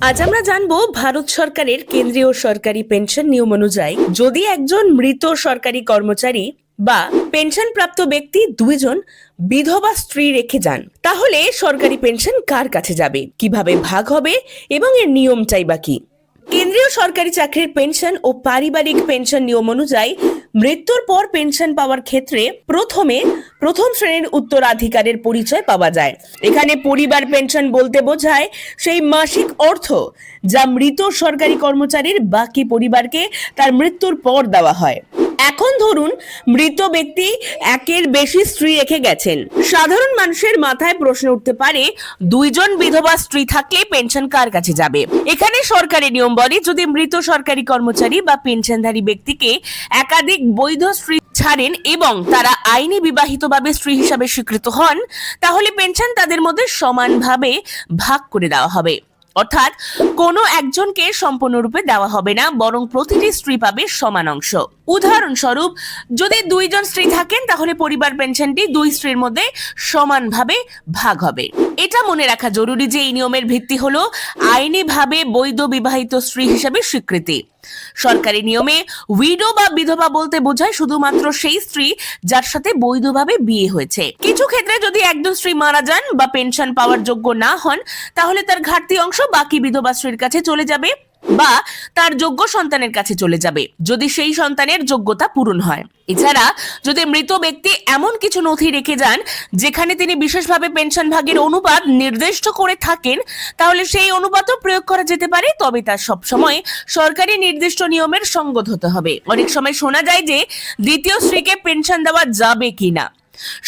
আজ আমরা জানবো ভারত সরকারের কেন্দ্রীয় সরকারি পেনশন নিয়ম অনুযায়ী যদি একজন মৃত সরকারি কর্মচারী বা পেনশন প্রাপ্ত ব্যক্তি দুইজন বিধবা স্ত্রী রেখে যান, তাহলে সরকারি পেনশন কার কাছে যাবে, কিভাবে ভাগ হবে এবং এর নিয়মটাই বা কি। কেন্দ্রীয় সরকারি চাকরির পেনশন ও পারিবারিক পেনশন নিয়ম অনুযায়ী মৃত্যুর পর পেনশন পাওয়ার ক্ষেত্রে প্রথম শ্রেণীর উত্তরাধিকারের পরিচয় পাওয়া যায়। এখানে পরিবার পেনশন বলতে বোঝায় সেই মাসিক অর্থ যা মৃত সরকারি কর্মচারীর বাকি পরিবারকে তার মৃত্যুর পর দেওয়া হয়। এখন ধরুন মৃত ব্যক্তি একের বেশি স্ত্রী রেখে গেছেন। সাধারণ মানুষের মাথায় প্রশ্ন উঠতে পারে, দুইজন বিধবা স্ত্রী থাকলে পেনশন কার কাছে যাবে। এখানে সরকারি নিয়ম বলে, যদি মৃত সরকারি কর্মচারী বা পেনশনধারী ব্যক্তিকে একাধিক বৈধ স্ত্রী ছাড়েন এবং তারা আইনি বিবাহিতভাবে স্ত্রী হিসাবে স্বীকৃত হন, তাহলে পেনশন তাদের মধ্যে সমানভাবে ভাগ করে দেওয়া হবে। অর্থাৎ কোনো একজনকে সম্পূর্ণরূপে দেওয়া হবে না, বরং প্রতিটি স্ত্রী পাবে সমান অংশ। উদাহরণস্বরূপ, যদি দুইজন স্ত্রী থাকেন তাহলে পরিবার পেনশনটি দুই স্ত্রীর মধ্যে সমানভাবে ভাগ হবে। এটা মনে রাখা জরুরি যে এই নিয়মের ভিত্তি হলো আইনিভাবে বৈধ বিবাহিত স্ত্রী হিসেবে স্বীকৃতি। সরকারি নিয়মে উইডো বা বিধবা বলতে বোঝায় শুধুমাত্র সেই স্ত্রী যার সাথে বৈধভাবে বিয়ে হয়েছে। কিছু ক্ষেত্রে যদি একজন স্ত্রী মারা যান বা পেনশন পাওয়ার যোগ্য না হন, তাহলে তার ঘাটতি অংশ বাকি বিধবা স্ত্রীর কাছে চলে যাবে বা তার যোগ্য সন্তানের কাছে চলে যাবে, যদি সেই সন্তানের যোগ্যতা পূরণ হয়। এছাড়া যদি মৃত ব্যক্তি এমন কিছু নথি রেখে যান যেখানে তিনি বিশেষভাবে পেনশন ভাগের অনুপাত নির্দিষ্ট করে থাকেন, তাহলে সেই অনুপাতও প্রয়োগ করা যেতে পারে, তবে তা সবসময় সরকারি নির্দিষ্ট নিয়মের সঙ্গত হতে হবে। অনেক সময় শোনা যায় যে দ্বিতীয় স্ত্রীকে পেনশন দেওয়া যাবে কিনা।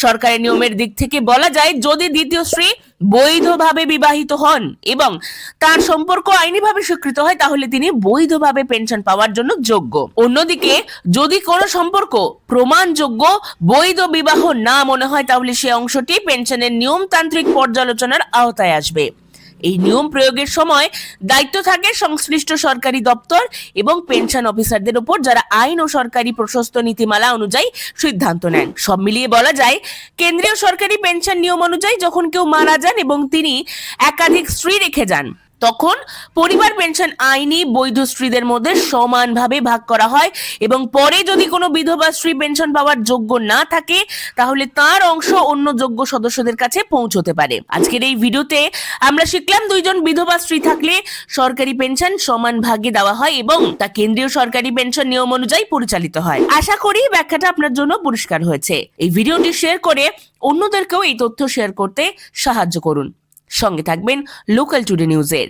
সরকারি নিয়মের দিক থেকে বলা যায়, যদি দ্বিতীয় স্ত্রী বৈধভাবে বিবাহিত হন এবং তার সম্পর্ক আইনিভাবে স্বীকৃত হয়, তাহলে তিনি বৈধভাবে পেনশন পাওয়ার জন্য যোগ্য। অন্যদিকে যদি কোনো সম্পর্ক প্রমাণযোগ্য বৈধ বিবাহ না মনে হয়, তাহলে সে অংশটি পেনশনের নিয়মতান্ত্রিক পর্যালোচনার আওতায় আসবে। এই নিয়ম প্রয়োগের সময় দায়িত্ব থাকে সংশ্লিষ্ট সরকারি দপ্তর এবং পেনশন অফিসারদের উপর, যারা আইন ও সরকারি প্রশস্ত নীতিমালা অনুযায়ী সিদ্ধান্ত নেন। সব মিলিয়ে বলা যায়, কেন্দ্রীয় সরকারি পেনশন নিয়ম অনুযায়ী যখন কেউ মারা যান এবং তিনি একাধিক স্ত্রী রেখে যান, তখন পরিবার পেনশন আইনি বৈধ স্ত্রীদের মধ্যে সমানভাবে ভাগ করা হয় এবং পরে যদি কোনো বিধবা স্ত্রী পেনশন পাওয়ার যোগ্য না থাকে, তাহলে তার অংশ অন্য যোগ্য সদস্যদের কাছে পৌঁছতে পারে। আজকের এই ভিডিওতে আমরা শিখলাম, দুইজন বিধবা স্ত্রী থাকলে সরকারি পেনশন সমান ভাগে দেওয়া হয় এবং তা কেন্দ্রীয় সরকারি পেনশন নিয়ম অনুযায়ী পরিচালিত হয়। আশা করি ব্যাখ্যাটা আপনার জন্য পরিষ্কার হয়েছে। এই ভিডিওটি শেয়ার করে অন্যদেরকেও এই তথ্য শেয়ার করতে সাহায্য করুন। সঙ্গে থাকবেন লোকাল টুডে নিউজের।